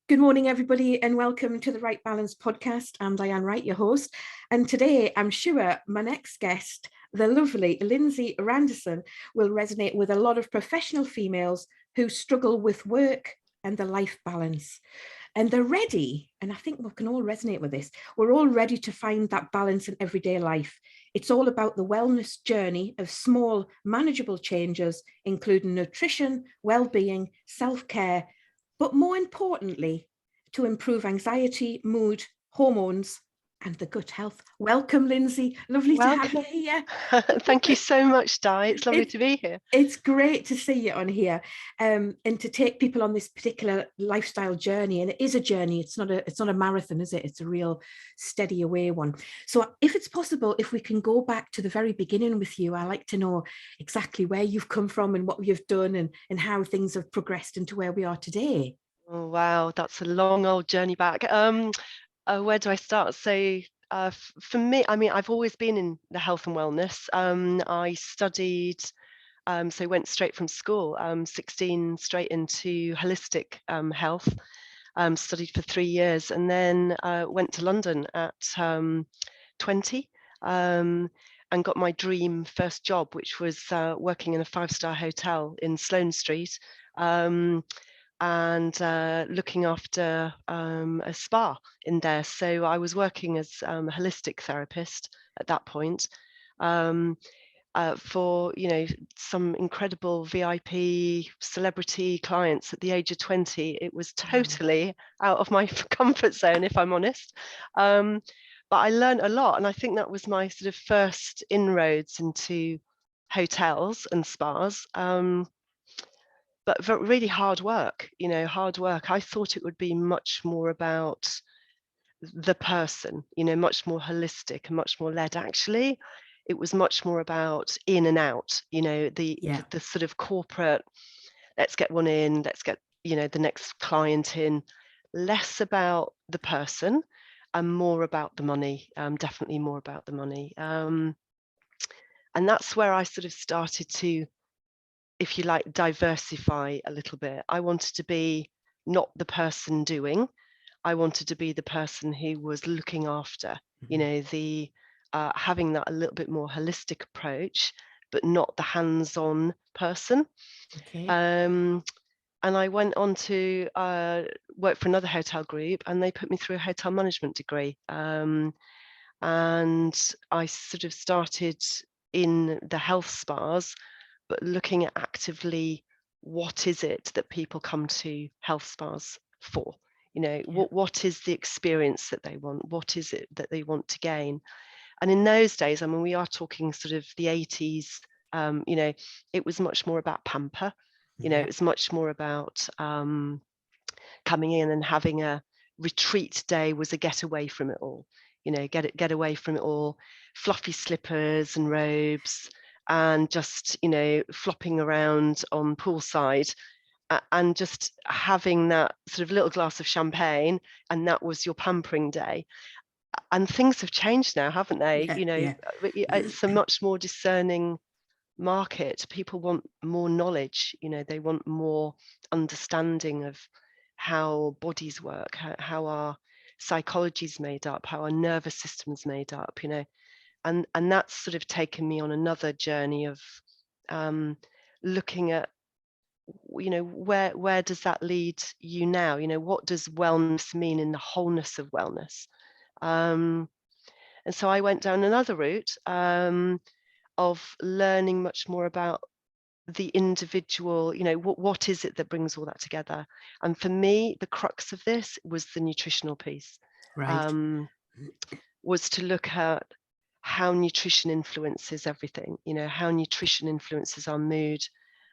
Good morning, everybody, and welcome to the Right Balance podcast. I'm Diane Wright, your host. And today, I'm sure my next guest, the lovely Lindsay Randerson, will resonate with a lot of professional females who struggle with work and the life balance. And they're ready, and I think we can all resonate with this. We're all ready to find that balance in everyday life. It's all about the wellness journey of small, manageable changes, including nutrition, well-being, self-care, but more importantly, to improve anxiety, mood, hormones, and the gut health. Welcome, Lindsay. Lovely to have you Welcome. here. Thank you so much, Di. It's lovely to be here. It's great to see you on here, and to take people on this particular lifestyle journey. And it is a journey. It's not a marathon, is it? It's a real steady away one. So if it's possible, if we can go back to the very beginning with you, I like to know exactly where you've come from and what you've done and how things have progressed into where we are today. Oh, wow, that's a long old journey back. Where do I start? So, for me, I mean, I've always been in the health and wellness. I studied, so went straight from school, 16 straight into holistic health. Studied for 3 years, and then went to London at 20. And got my dream first job, which was working in a 5-star hotel in Sloane Street, and looking after a spa in there. So I was working as a holistic therapist at that point, for some incredible VIP celebrity clients at the age of 20. It was totally out of my comfort zone, if I'm honest. But I learned a lot, and I think that was my sort of first inroads into hotels and spas. But really hard work, hard work. I thought it would be much more about the person, much more holistic and much more led. Actually, it was much more about in and out, the sort of corporate, let's get one in, let's get, the next client in, less about the person and more about the money, definitely more about the money. And that's where I sort of started to, if you like, diversify a little bit. I wanted to be not the person doing. I wanted to be the person who was looking after, the having that a little bit more holistic approach, but not the hands-on person. Okay. And I went on to work for another hotel group, and they put me through a hotel management degree. And I sort of started in the health spas, but looking at actively what is it that people come to health spas for? What is the experience that they want? What is it that they want to gain? And in those days, I mean, we are talking sort of the 80s, it was much more about pamper. It was much more about coming in and having a retreat day was a get away from it all. Get away from it all, fluffy slippers and robes, and just flopping around on poolside, and just having that sort of little glass of champagne, and that was your pampering day. And things have changed now, haven't they? It's a much more discerning market. People want more knowledge, they want more understanding of how bodies work, how our psychology is made up, how our nervous system is made up, and that's sort of taken me on another journey of looking at where does that lead you now? What does wellness mean in the wholeness of wellness? And so I went down another route of learning much more about the individual, what is it that brings all that together? And for me, the crux of this was the nutritional piece. Right. Was to look at how nutrition influences everything, how nutrition influences our mood,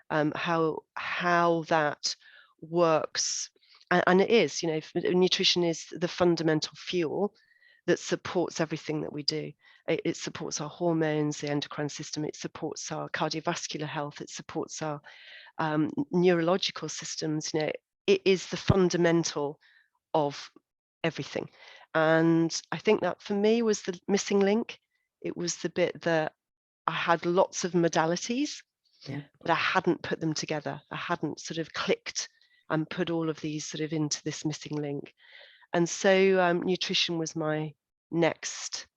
how that works. And it is, nutrition is the fundamental fuel that supports everything that we do. It supports our hormones, the endocrine system, it supports our cardiovascular health, it supports our neurological systems. It is the fundamental of everything. And I think that for me was the missing link. It was the bit that I had lots of modalities, but I hadn't put them together. I hadn't sort of clicked and put all of these sort of into this missing link. And so nutrition was my next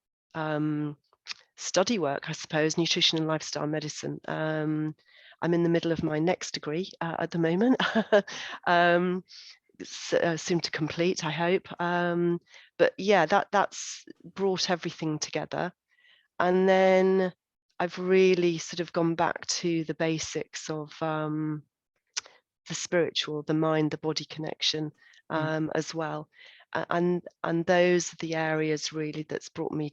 study work, I suppose, nutrition and lifestyle medicine. I'm in the middle of my next degree at the moment. Soon to complete, I hope. But yeah, that's brought everything together. And then I've really sort of gone back to the basics of the spiritual, the mind, the body connection as well. And those are the areas really that's brought me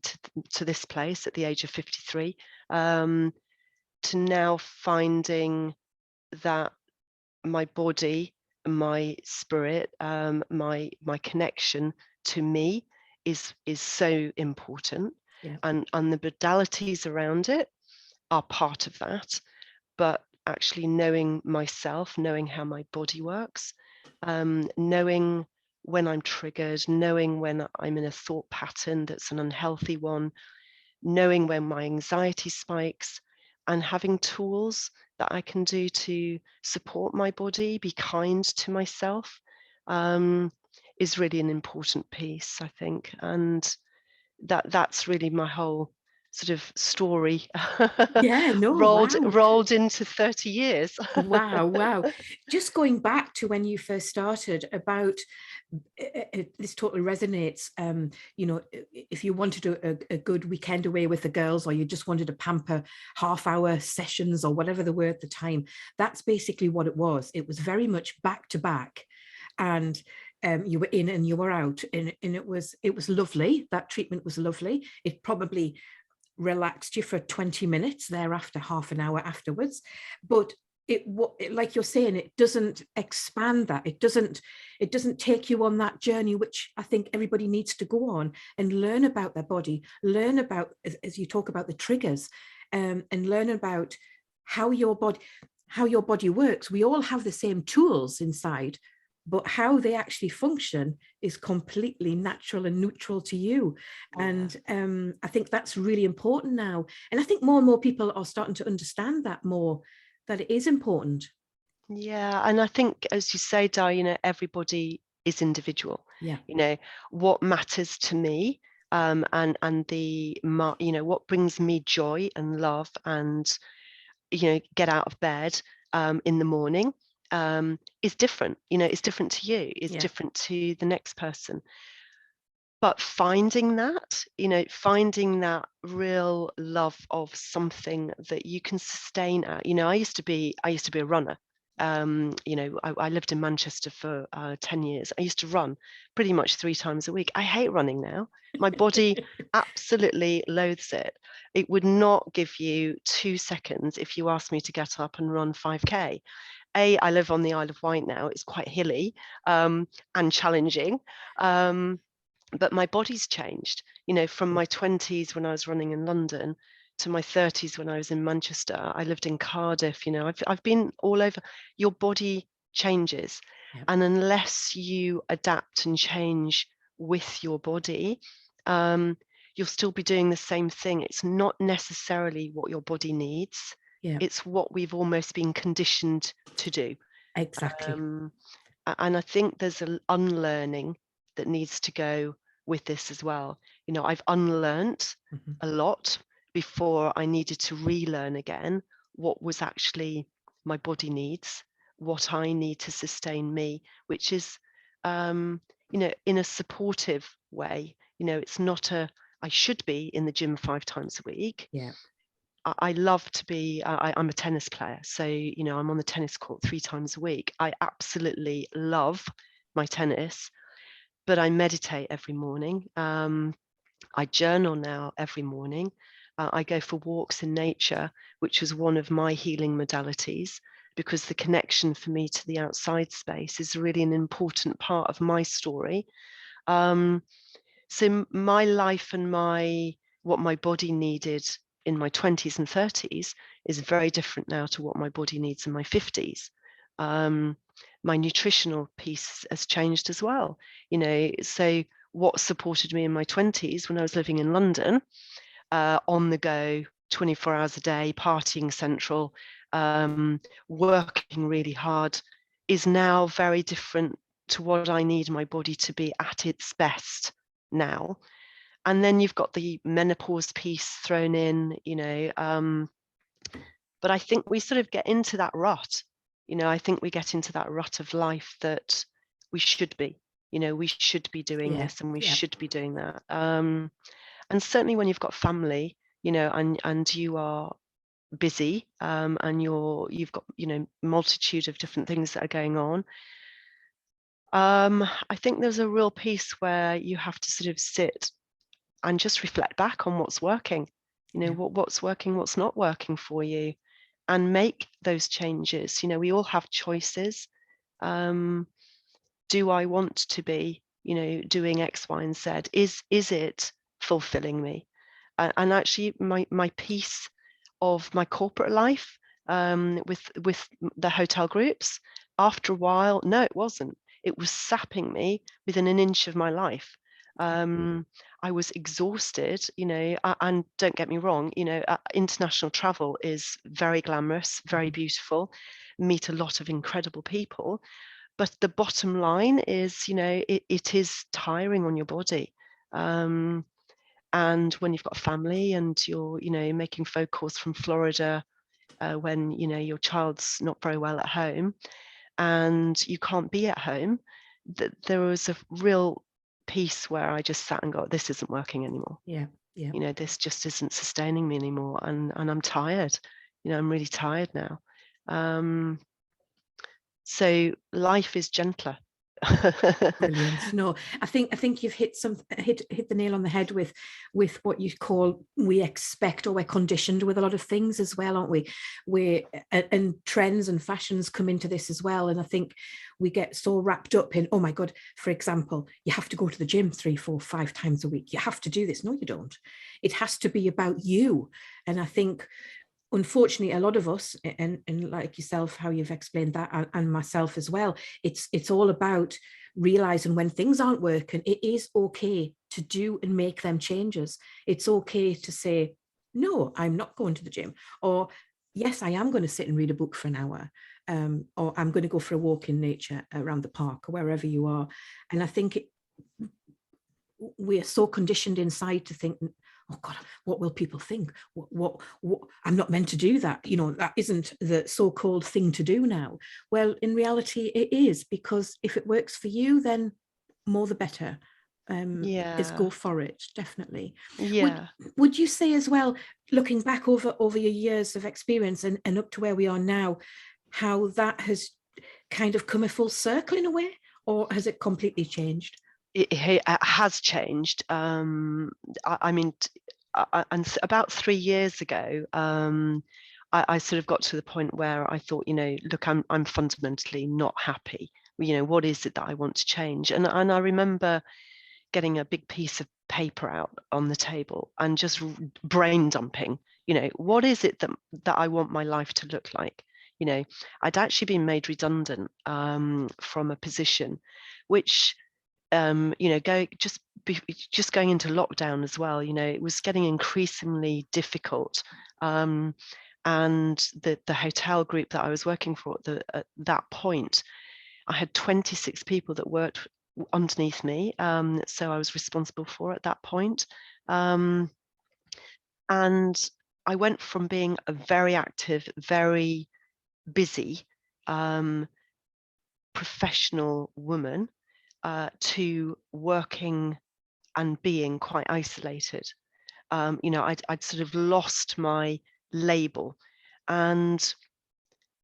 to this place at the age of 53, to now finding that my body, my spirit, my connection to me is so important. Yeah. And the modalities around it are part of that. But actually knowing myself, knowing how my body works, knowing when I'm triggered, knowing when I'm in a thought pattern that's an unhealthy one, knowing when my anxiety spikes, and having tools that I can do to support my body, be kind to myself, is really an important piece, I think. And that's really my whole sort of story. Yeah, no, wow. rolled into 30 years. Wow, wow. Just going back to when you first started about this totally resonates. You know, if you wanted a good weekend away with the girls, or you just wanted to pamper half-hour sessions or whatever they were at the time, that's basically what it was. It was very much back to back, and you were in and you were out, and it was lovely. That treatment was lovely. It probably relaxed you for 20 minutes thereafter, half an hour afterwards, but it, like you're saying, it doesn't expand that. It doesn't take you on that journey, which I think everybody needs to go on and learn about their body, learn about, as you talk about the triggers, and learn about how your body works. We all have the same tools inside, but how they actually function is completely natural and neutral to you. Yeah. And I think that's really important now. And I think more and more people are starting to understand that more, that it is important. Yeah, and I think, as you say, Di, you know, everybody is individual. Yeah. You know, what matters to me, and you know, what brings me joy and love, and you know, get out of bed in the morning, is different. You know, it's different to you. It's different to the next person. But finding that, you know, finding that real love of something that you can sustain at. You know, I used to be a runner. You know, I lived in Manchester for 10 years. I used to run pretty much 3 times a week. I hate running now. My body absolutely loathes it. It would not give you 2 seconds if you asked me to get up and run 5K. I live on the Isle of Wight now. It's quite hilly and challenging. But my body's changed, you know, from my 20s when I was running in London to my 30s when I was in Manchester. I lived in Cardiff, you know, I've been all over. Your body changes. Yep. And unless you adapt and change with your body, you'll still be doing the same thing. It's not necessarily what your body needs. Yep. It's what we've almost been conditioned to do. Exactly. And I think there's an unlearning that needs to go with this as well. You know, I've unlearned a lot before I needed to relearn again what was actually my body needs, what I need to sustain me, which is, you know, in a supportive way. You know, it's not I should be in the gym 5 times a week. Yeah. I love to be, I'm a tennis player. So, you know, I'm on the tennis court 3 times a week. I absolutely love my tennis, but I meditate every morning. I journal now every morning. I go for walks in nature, which is one of my healing modalities, because the connection for me to the outside space is really an important part of my story. So my life and what my body needed in my 20s and 30s is very different now to what my body needs in my 50s. My nutritional piece has changed as well. You know, so what supported me in my 20s when I was living in London, on the go, 24 hours a day, partying central, working really hard, is now very different to what I need my body to be at its best now. And then you've got the menopause piece thrown in, but I think we sort of get into that rut. I think we get into that rut of life that we should be. We should be doing this and we should be doing that. And certainly when you've got family, and you are busy, and you've got multitude of different things that are going on. I think there's a real piece where you have to sort of sit and just reflect back on what's working. What's working, what's not working for you, and make those changes. We all have choices. Do I want to be, doing X, Y, and Z? Is it fulfilling me? And actually, my piece of my corporate life, with the hotel groups, after a while, no, it wasn't. It was sapping me within an inch of my life. I was exhausted, and don't get me wrong, international travel is very glamorous, very beautiful, meet a lot of incredible people. But the bottom line is, it is tiring on your body. And when you've got a family and you're, making phone calls from Florida, when, your child's not very well at home and you can't be at home, there was a real piece where I just sat and got, this isn't working anymore. Yeah. This just isn't sustaining me anymore. And I'm tired. I'm really tired now. So life is gentler. Brilliant. No, I think you've hit the nail on the head with what you call, we expect, or we're conditioned with a lot of things as well, aren't we? And trends and fashions come into this as well. And I think we get so wrapped up in, oh my God, for example, you have to go to the gym 3, 4, 5 times a week. You have to do this. No, you don't. It has to be about you. And I think, unfortunately, a lot of us, and like yourself, how you've explained that, and myself as well, it's all about realizing when things aren't working, it is okay to do and make them changes. It's okay to say, no, I'm not going to the gym, or yes, I am going to sit and read a book for an hour, or I'm going to go for a walk in nature around the park or wherever you are. And I think we're so conditioned inside to think, oh God, what will people think? What I'm not meant to do that. That isn't the so-called thing to do now. Well, in reality, it is, because if it works for you, then more the better. Is go for it, definitely. Yeah. Would you say as well, looking back over your years of experience and up to where we are now, how that has kind of come a full circle in a way, or has it completely changed? It has changed. I mean, and about 3 years ago, I sort of got to the point where I thought, look, I'm fundamentally not happy. What is it that I want to change? And I remember getting a big piece of paper out on the table and just brain dumping. What is it that I want my life to look like? I'd actually been made redundant from a position, which just going into lockdown as well, it was getting increasingly difficult. And the hotel group that I was working for at that point, I had 26 people that worked underneath me. So I was responsible for at that point. And I went from being a very active, very busy, professional woman to working and being quite isolated. I'd sort of lost my label, and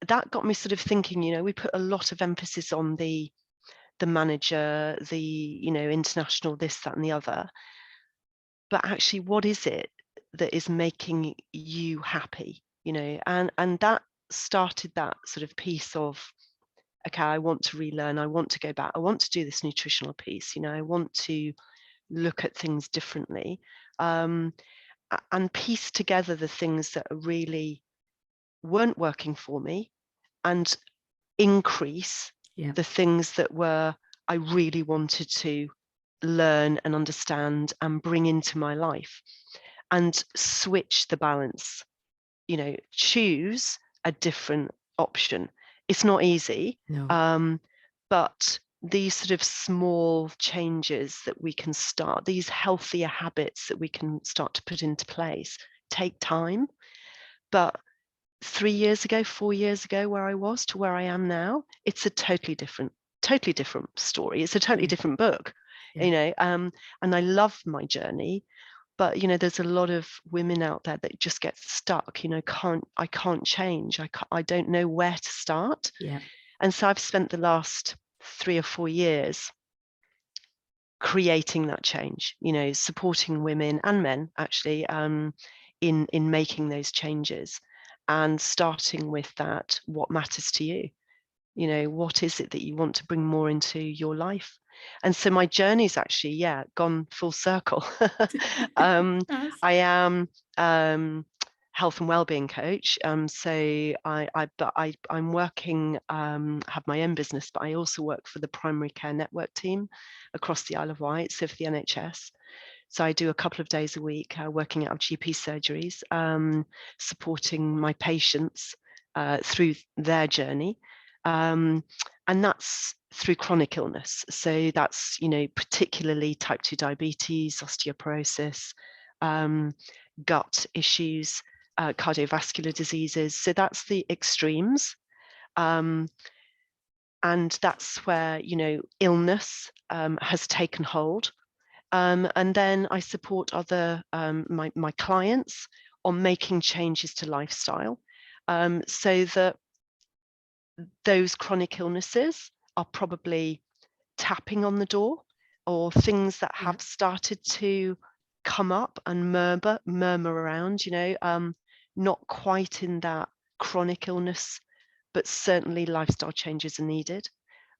that got me sort of thinking. We put a lot of emphasis on the manager, the international this, that, and the other, but actually, what is it that is making you happy? And that started that sort of piece of, okay, I want to relearn, I want to go back, I want to do this nutritional piece, I want to look at things differently, and piece together the things that really weren't working for me, and increase the things that I really wanted to learn and understand and bring into my life, and switch the balance, choose a different option. It's not easy, No. but these sort of small changes that we can start, these healthier habits that we can start to put into place, take time. But 3 years ago, 4 years ago, where I was to where I am now, it's a totally different story. It's a totally different book, Yeah. and I love my journey. But there's a lot of women out there that just get stuck. I can't change. I don't know where to start. Yeah. And so I've spent the last 3 or 4 years creating that change. Supporting women and men actually, in making those changes, and starting with that. What matters to you? What is it that you want to bring more into your life? And so my journey's actually, gone full circle. Yes. I am health and wellbeing coach. So I'm working, have my own business, but I also work for the primary care network team across the Isle of Wight, so for the NHS. So I do a couple of days a week working out of GP surgeries, supporting my patients through their journey. And that's through chronic illness. So that's, particularly type 2 diabetes, osteoporosis, gut issues, cardiovascular diseases. So that's the extremes. And that's where, illness has taken hold. And then I support other my clients on making changes to lifestyle, so that those chronic illnesses are probably tapping on the door, or things that Yeah. have started to come up and murmur around, not quite in that chronic illness, but certainly lifestyle changes are needed.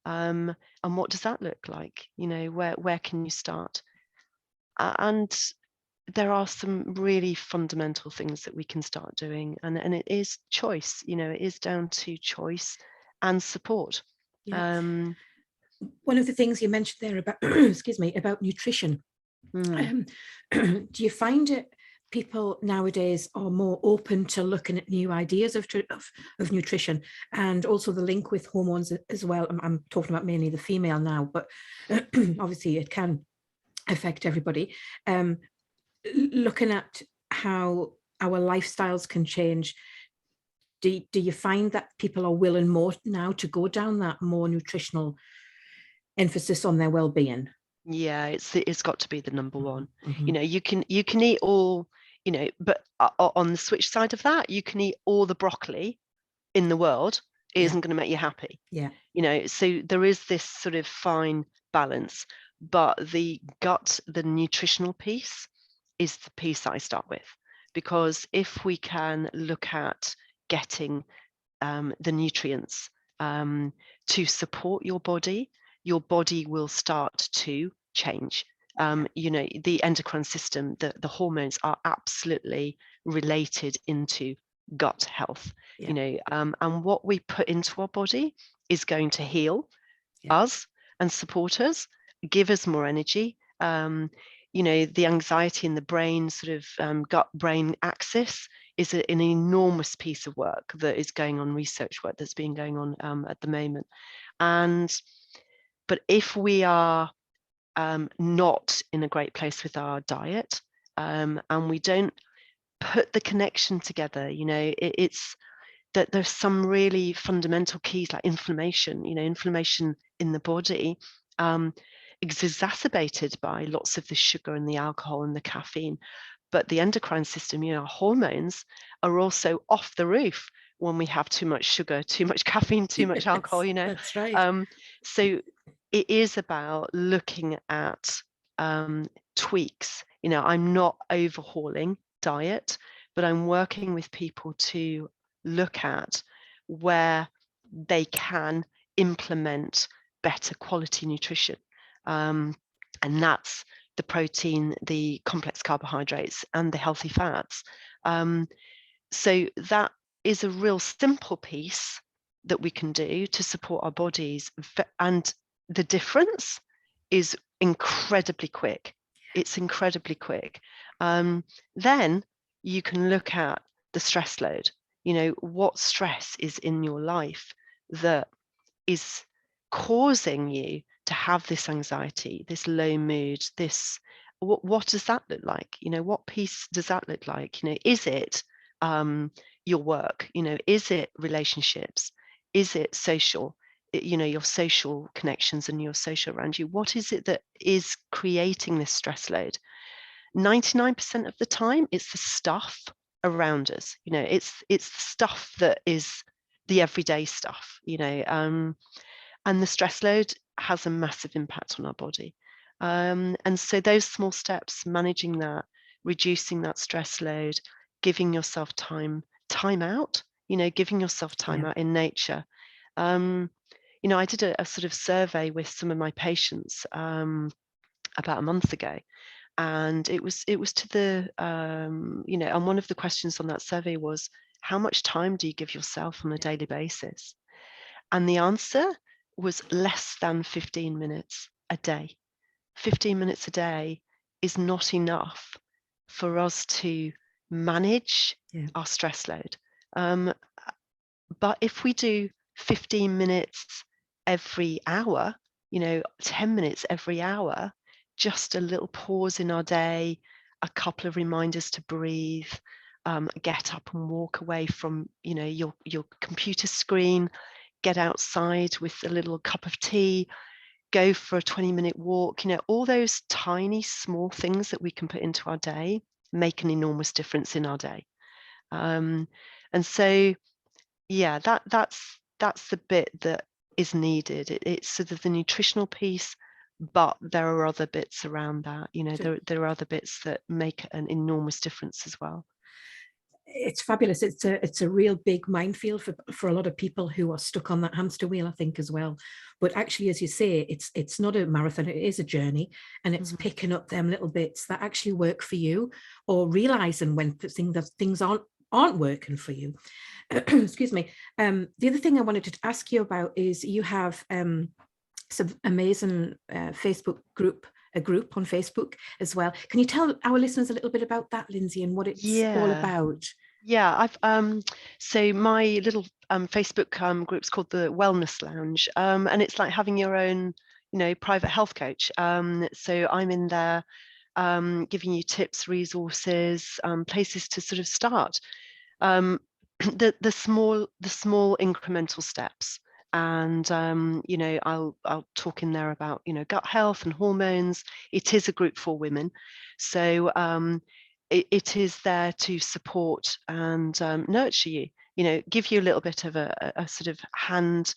And what does that look like? Where can you start? And there are some really fundamental things that we can start doing, and it is choice. It is down to choice and support. Yeah. um One of the things you mentioned there about excuse me, about nutrition, mm, do you find it people nowadays are more open to looking at new ideas of nutrition, and also the link with hormones as well? I'm talking about mainly the female now, but obviously it can affect everybody. Looking at how our lifestyles can change, do you find that people are willing more now to go down that more nutritional emphasis on their well-being? yeah, it's got to be the number one. Mm-hmm. You can eat all, but on the switch side of that, you can eat all the broccoli in the world. It Yeah. isn't going to make you happy. Yeah. So there is this sort of fine balance. But the gut, the nutritional piece, is the piece that I start with, because if we can look at getting the nutrients to support your body will start to change. The endocrine system, the hormones are absolutely related into gut health. Yeah. And what we put into our body is going to heal Yeah. us and support us, give us more energy. The anxiety in the brain, sort of gut brain axis, is an enormous piece of work that is going on, research work that's been going on at the moment. But if we are not in a great place with our diet, and we don't put the connection together, it's that there's some really fundamental keys, like inflammation. Inflammation in the body is exacerbated by lots of the sugar and the alcohol and the caffeine. But the endocrine system, our hormones, are also off the roof when we have too much sugar, too much caffeine, too much alcohol. Yes, that's right. So it is about looking at tweaks. I'm not overhauling diet, but I'm working with people to look at where they can implement better quality nutrition. And that's the protein, the complex carbohydrates, and the healthy fats. So that is a real simple piece that we can do to support our bodies. And the difference is incredibly quick. It's incredibly quick. Then you can look at the stress load. What stress is in your life that is causing you to have this anxiety, this low mood, this, what does that look like? What piece does that look like? Is it your work? Is it relationships? Is it social? Your social connections and your social around you. What is it that is creating this stress load? 99% of the time, it's the stuff around us. It's the stuff that is the everyday stuff. And the stress load has a massive impact on our body. And so those small steps, managing that, reducing that stress load, giving yourself time out, giving yourself time out in nature. I did a sort of survey with some of my patients about a month ago. And it was to the, and one of the questions on that survey was, how much time do you give yourself on a daily basis? And the answer was less than 15 minutes a day. 15 minutes a day is not enough for us to manage our stress load. But if we do 15 minutes every hour, 10 minutes every hour, just a little pause in our day, a couple of reminders to breathe, get up and walk away from, your computer screen, get outside with a little cup of tea, go for a 20-minute walk, all those tiny, small things that we can put into our day make an enormous difference in our day. And so, yeah, that's the bit that is needed. It's sort of the nutritional piece, but there are other bits around that. There are other bits that make an enormous difference as well. It's fabulous. It's a real big minefield for a lot of people who are stuck on that hamster wheel, I think, as well. But actually, as you say, it's not a marathon, it is a journey, and it's picking up them little bits that actually work for you, or realizing when things aren't working for you. Excuse me. The other thing I wanted to ask you about is you have some amazing Facebook group on Facebook as well. Can you tell our listeners a little bit about that, Lindsay, and what it's all about? Yeah, I've so my little Facebook group's called the Wellness Lounge, and it's like having your own, private health coach. So I'm in there giving you tips, resources, places to sort of start. The small incremental steps. And I'll talk in there about gut health and hormones. It is a group for women, so it is there to support and nurture you, give you a little bit of a sort of hand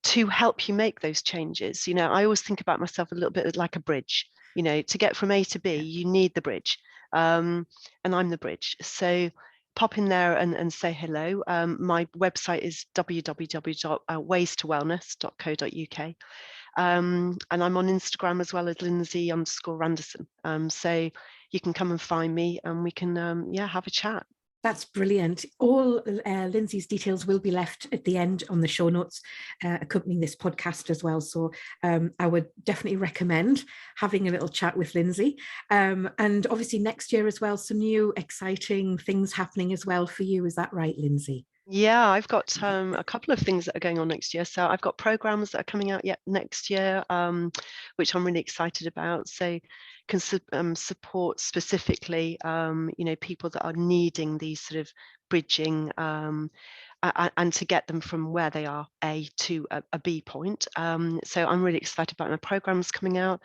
to help you make those changes. I always think about myself a little bit like a bridge. To get from A to B, you need the bridge, and I'm the bridge. So pop in there and say hello. My website is www.waystowellness.co.uk. And I'm on Instagram as well as Lindsay_Randerson. So you can come and find me and we can have a chat. That's brilliant. All Lindsay's details will be left at the end on the show notes accompanying this podcast as well. So I would definitely recommend having a little chat with Lindsay. And obviously next year as well, some new exciting things happening as well for you. Is that right, Lindsay? Yeah, I've got a couple of things that are going on next year. So I've got programs that are coming out next year, which I'm really excited about. So can support specifically, people that are needing these sort of bridging and to get them from where they are A to a B point. So I'm really excited about my programs coming out.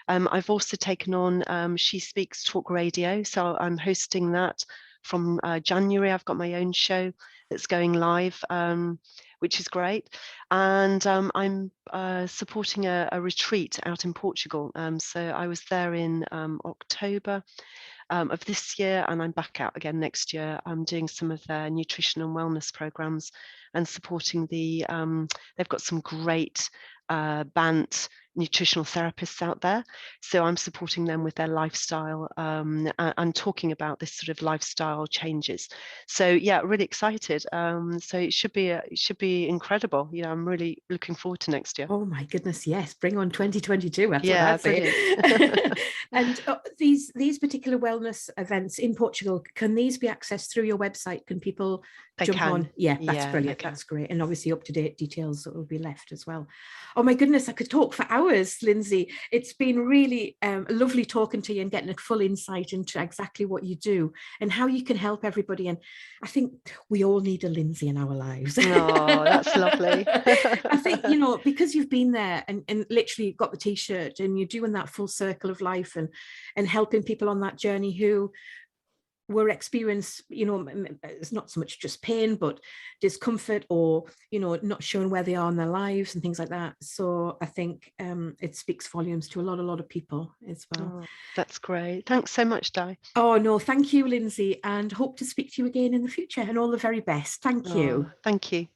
I've also taken on She Speaks Talk Radio. So I'm hosting that from January. I've got my own show that's going live, which is great. And I'm supporting a retreat out in Portugal. So I was there in October of this year, and I'm back out again next year. I'm doing some of their nutrition and wellness programs and supporting they've got some great BANT nutritional therapists out there. So I'm supporting them with their lifestyle and talking about this sort of lifestyle changes. So yeah, really excited. started. So it should be incredible. I'm really looking forward to next year. Oh my goodness, yes, bring on 2022. That's Yeah, what I say. And these particular wellness events in Portugal, can these be accessed through your website? Can people jump on? Yeah, that's brilliant. That's great. And obviously up-to-date details that will be left as well. Oh my goodness, I could talk for hours, Lindsay. It's been really lovely talking to you and getting a full insight into exactly what you do and how you can help everybody. And I think we all need a Lindsay in our lives. Oh, that's lovely. I think, because you've been there and literally got the t-shirt and you're doing that full circle of life and helping people on that journey who were experience, it's not so much just pain, but discomfort or, not showing where they are in their lives and things like that. So I think it speaks volumes to a lot of people as well. Oh, that's great. Thanks so much, Di. Oh, no, thank you, Lindsay, and hope to speak to you again in the future, and all the very best. Thank you. Thank you.